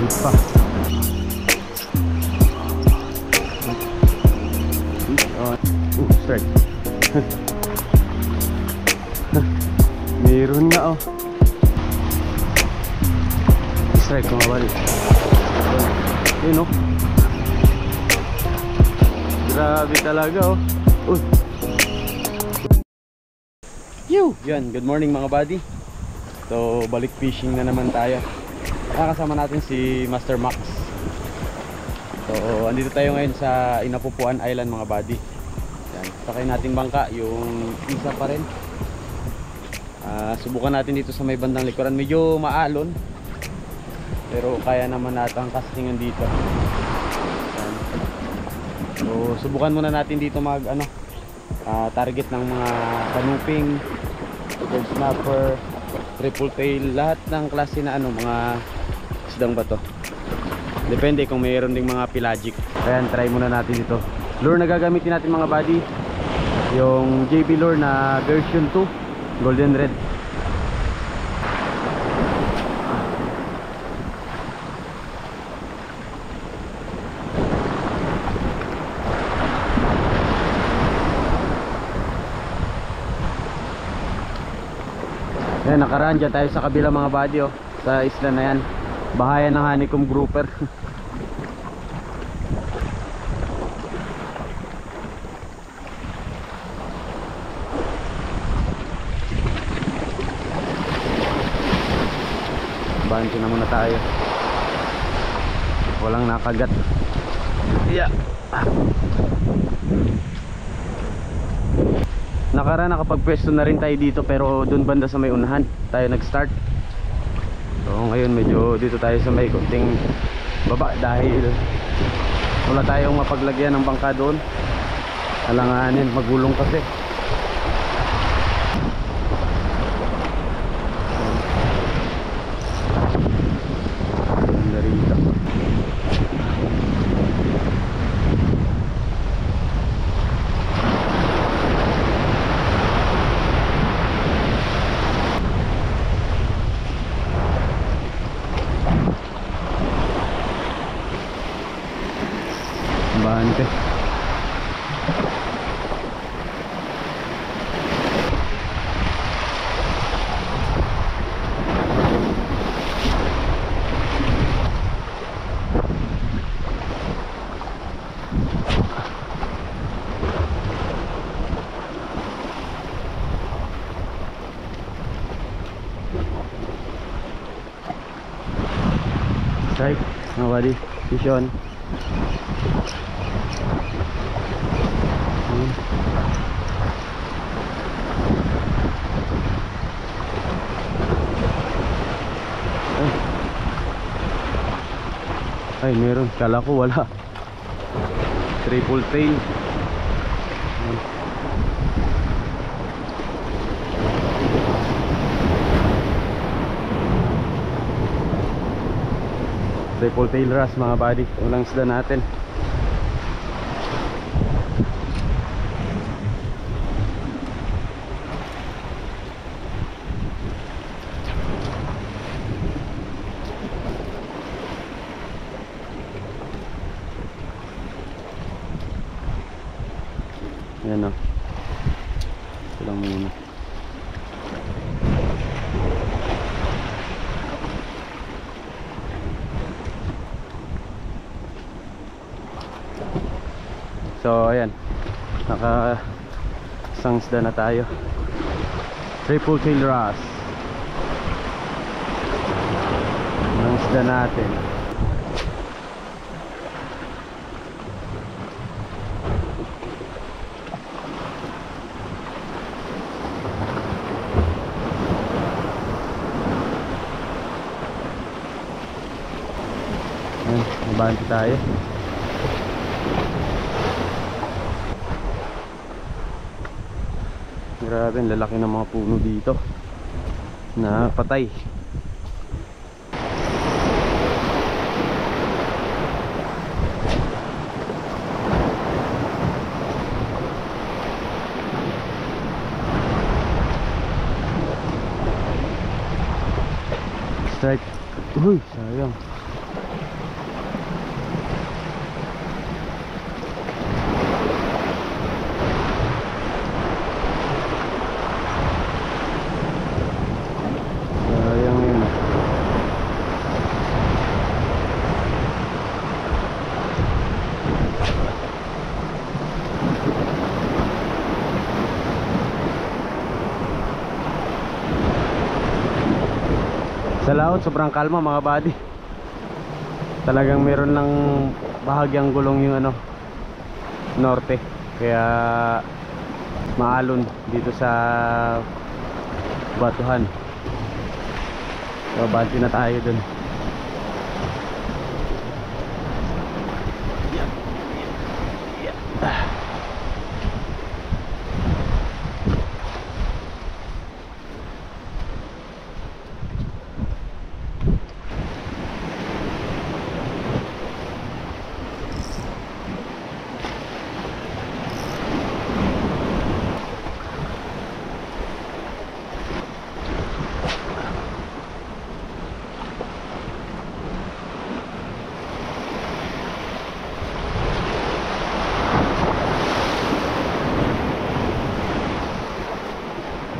Malinis pa. Strike. Meron nga oh. Strike mga bali. Yun oh. Grabe talaga oh. Yan, good morning mga buddy. So balik fishing na naman tayo. Kasama natin si Master Max. So andito tayo ngayon sa Inapupuan Island mga buddy. Yan, sakay nating bangka, yung isa pa rin. Subukan natin dito sa may bandang likuran. Medyo maalon, pero kaya naman natin ang castingan dito. Yan. So subukan muna natin dito mag target ng mga kanuping, bird snapper, triple tail, lahat ng klase na mga isdang bato. Depende kung mayroon ding mga pelagic. Ayan, try muna natin dito. Lure na gagamitin natin mga buddy, yung JB lure na version 2 golden red. Ayan, nakaraan dyan tayo sa kabila mga buddy oh, sa isla na yan, bahayan ng honeycomb grouper. Bancho na muna tayo, walang nakagat. Yeah. Nakaraan nakapagpwesto na rin tayo dito, pero dun banda sa may unahan tayo nag-start. So ngayon medyo dito tayo sa may kunting baba dahil wala tayong mapaglagyan ng bangka doon. Alanganin, magulong kasi. Narito. Bante. Strike, nobody, fish on. Ay, meron, kala ko wala. Triple tail. Triple tail wrasse mga buddy, ulang isda natin. Yan o, ito lang muna. So ayan, naka isang isda na tayo. Triple tail wrasse ang isda natin. Ayan, nabanti tayo. Grabe, lalaki ng mga puno dito na patay. Strike. Uy, sayang. Bulaod, sobrang kalma mga buddy. Talagang meron ng bahagyang gulong yung ano, norte. Kaya maalon dito sa Batuhan. So bati na tayo dun.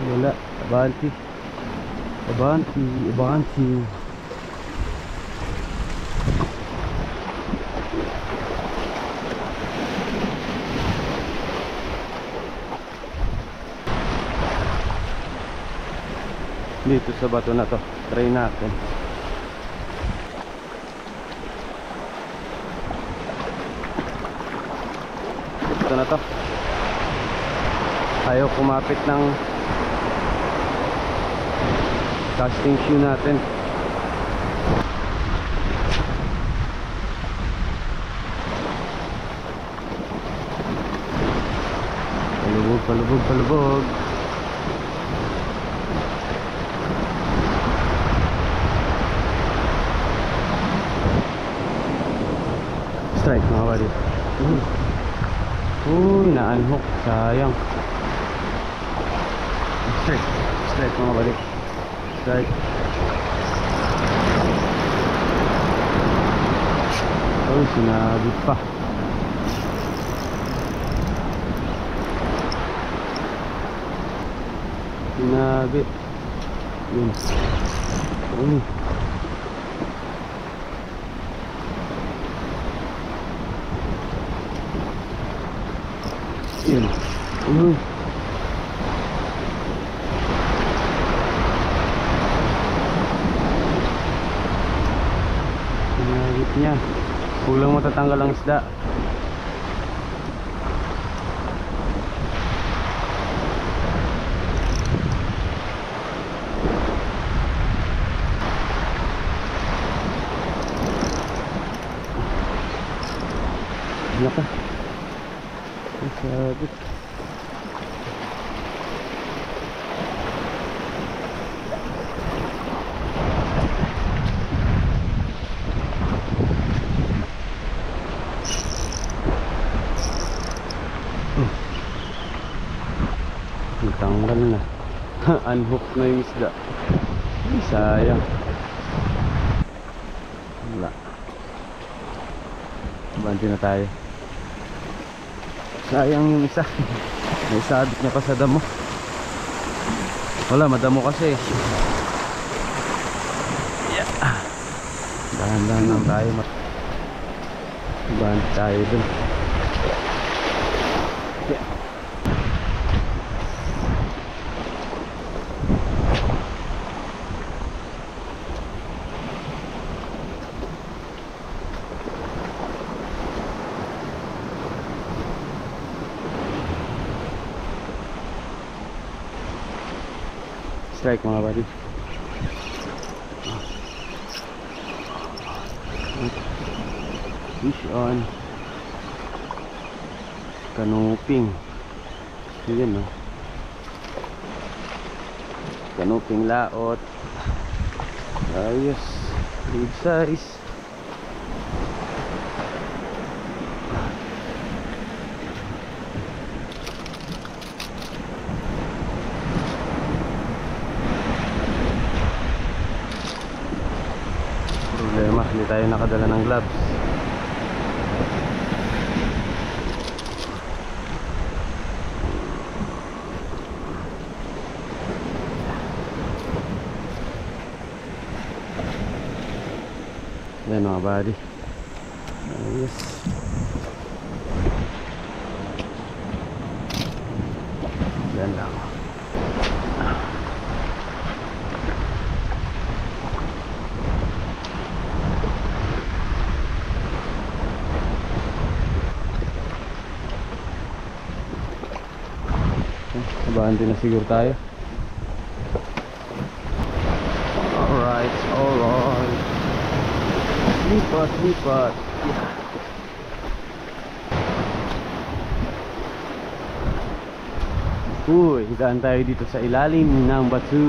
Wala, abanti. Abanti, abanti. Dito sa bato na to, try natin. Ito na to. Ayaw kumapit ng casting shoe natin. Palubog, palubog, palubog. Strike mga buddy. Uy, na-unhook. Sayang. Strike. Strike mga buddy. Strike. Oh, sinabit pa. Sinabit. Yun. Uy. Yun. Uy. Sinabit niya. Kulang matatanggal ang isda. Naka. Sabit. Tanggal na. Unhook na yung isda. Sayang. Wala. Banti na tayo. Sayang yung isa. May sabit na pa sa damo. Wala, madamo kasi. Yeah. Dahan-dahan lang tayo. Banti tayo dun. Yeah. Strike mga buddy. Fish on. Kanuping. Yun no. Kanuping laot. Ayos. Big size. Problema, hindi tayo nakadala ng gloves. Yan mga buddy. Ayos. Yan lang. Abante na siguro tayo. Alright, alright. Lipat, lipat. Uy, daan tayo dito sa ilalim ng batu.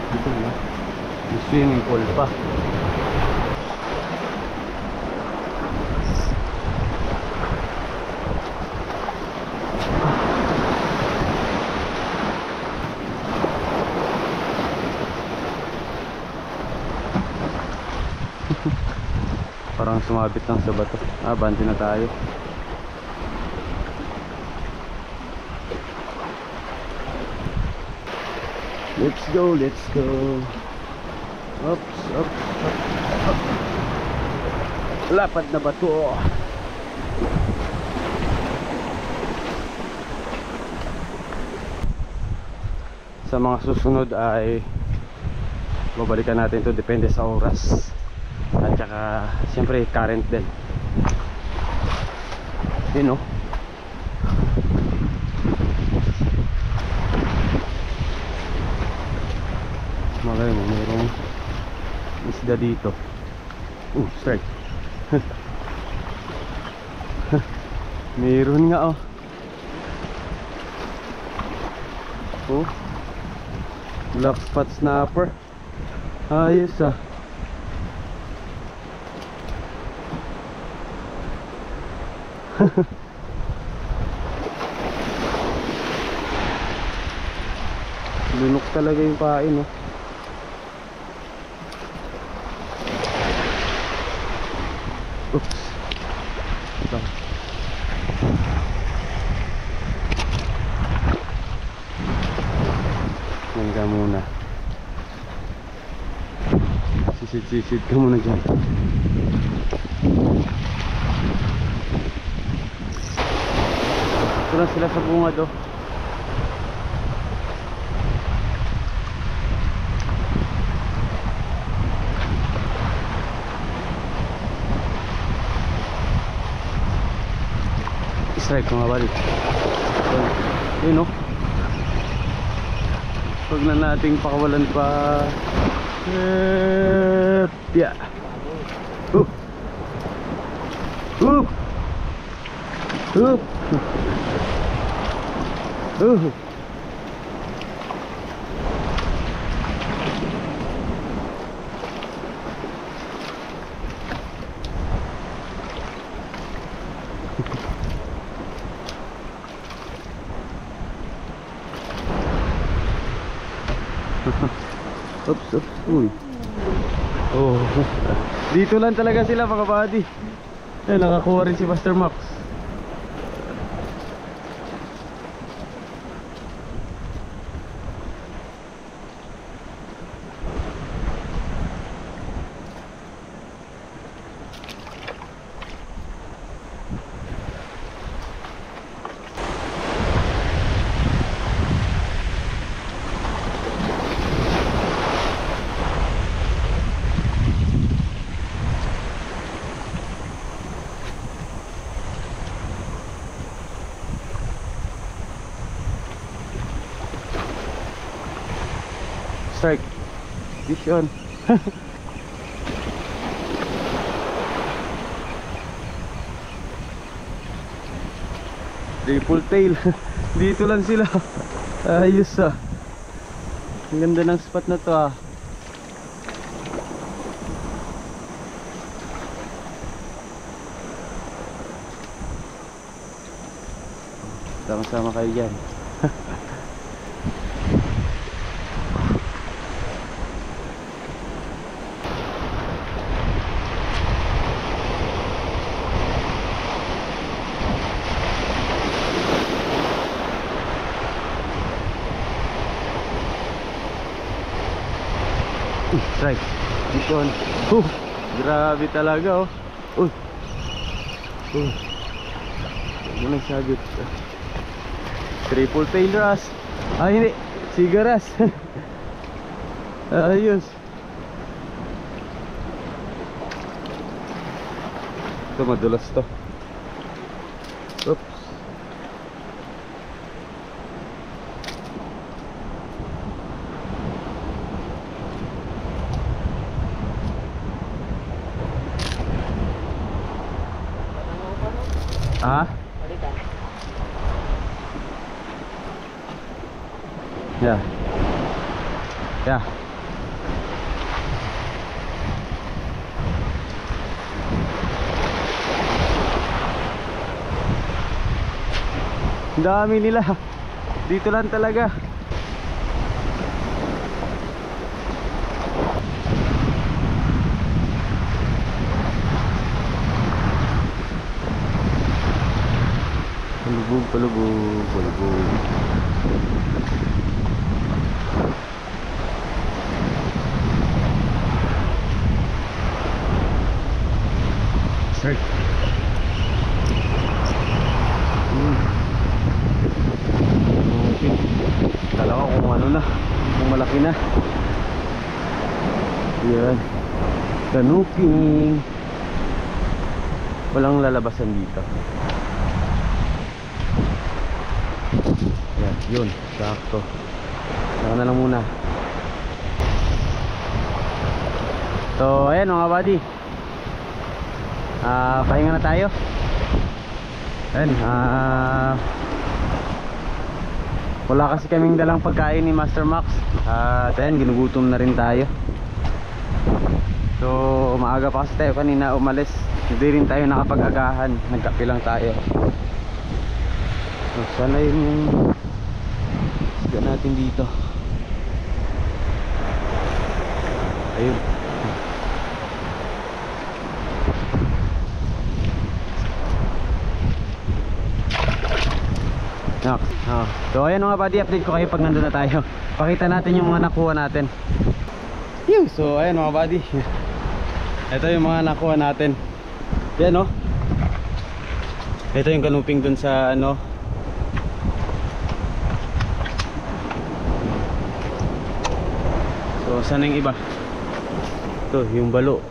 Dito na. May swimming pool pa. Parang sumabit lang sa bato. Bante na tayo. Let's go, let's go. Oops, oops, oops. Lapad na bato. Sa mga susunod ay babalikan natin to, depende sa oras. At saka siyempre current din. Yun o. Magaling mo, mayroong isda dito. Strike. Mayroon nga oh. Black spot snapper. Ayos ah. Lunok talaga yung pain, no? Oops. Ito. Yan ka muna. Sisid-sisid ka muna dyan. Ito lang sila sa bungad oh. Strike mga balik. Yun oh. Huwag na nating pakawalan pa. Yeah. Oops, oops, uy. Oh, dito lang talaga sila mga buddy. Nakakuha rin si Master Max. Strike. Fish on. Triple tail. Dito lang sila. Ayos ah. Ang ganda ng spot na to ah. Sama-sama kayo dyan. Strike. Dito on. Grabe talaga oh. Ano nagsagot? Triple tail wrasse. Hindi, sigaras. Ayos. Ito madulas to. Ah? Palitan. Yeah. Yeah. Ang dami nila. Dito lang talaga. Palubog, palubog, palubog. Sir. Kala ko kung ano na, kung malaki na. Yan. Kanuping. Walang lalabasan dito. Yan, yun, sakto. Saka na lang muna. So, ayan mga buddy. Pahinga na tayo. Ayan, wala kasi kaming dalang pagkain ni Master Max. At ayan, ginugutom na rin tayo. So, maaga pa kasi tayo kanina umalis. Hindi rin tayo nakapag-agahan. Nagkape lang tayo. So, sana yung isda natin dito. Ayun. So ayan mga buddy, update ko kayo pag nandun na tayo. Pakita natin yung mga nakuha natin. So ayan mga buddy, ito yung mga nakuha natin. Yan o. Ito yung kanuping dun sa ano. So saan yung iba? Ito yung balo.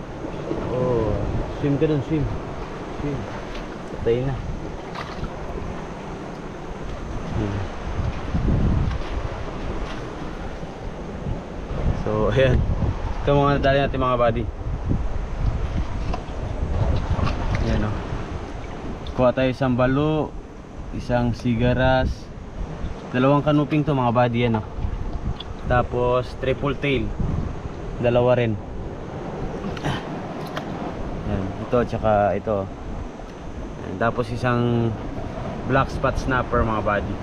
Oh, swim ka dun, swim. Swim. Patay na. So ayan, ito mga nadali natin mga buddy. Ayan o. Kuha tayo isang balo, isang sigaras, dalawang kanuping to mga buddy. Yan o. Tapos triple tail, dalawa rin. Ayan, ito tsaka ito. Ayan, tapos isang black spot snapper mga buddy.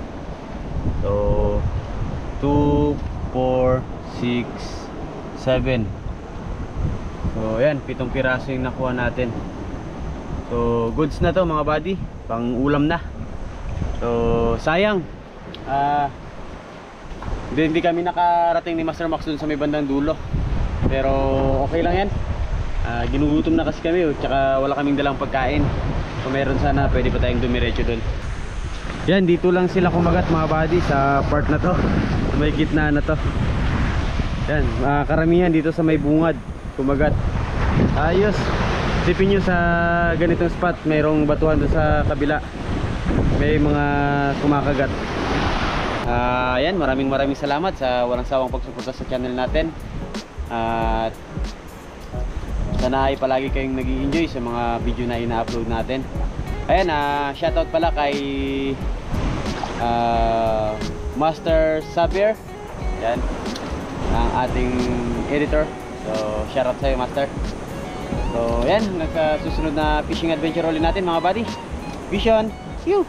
So 2, 4, 6, 7. So ayan, 7 piraso yung nakuha natin. So goods na to mga buddy, pang ulam na. So sayang hindi kami nakarating ni Master Max dun sa may bandang dulo. Pero okay lang yan. Ginugutom na kasi kami, tsaka wala kaming dalang pagkain. Kung meron sana pwede pa tayong dumiretso dun. Yan, dito lang sila kumagat mga buddy sa part na to. May gitna na to. Yan, karamihan dito sa may bungad kumagat. Ayos. Sipin nyo sa ganitong spot, mayroong batuhan doon sa kabila. May mga kumakagat. Yan, maraming salamat sa walang sawang pagsuporta sa channel natin. At sana ay palagi kayong nag-i-enjoy sa mga video na ina-upload natin. Ayan, shoutout pala kay Master Xavier. Yan, ang ating editor. So shoutout sa'yo Master. So yan, nagsusunod na fishing adventure ulit natin mga buddy. Vision, you!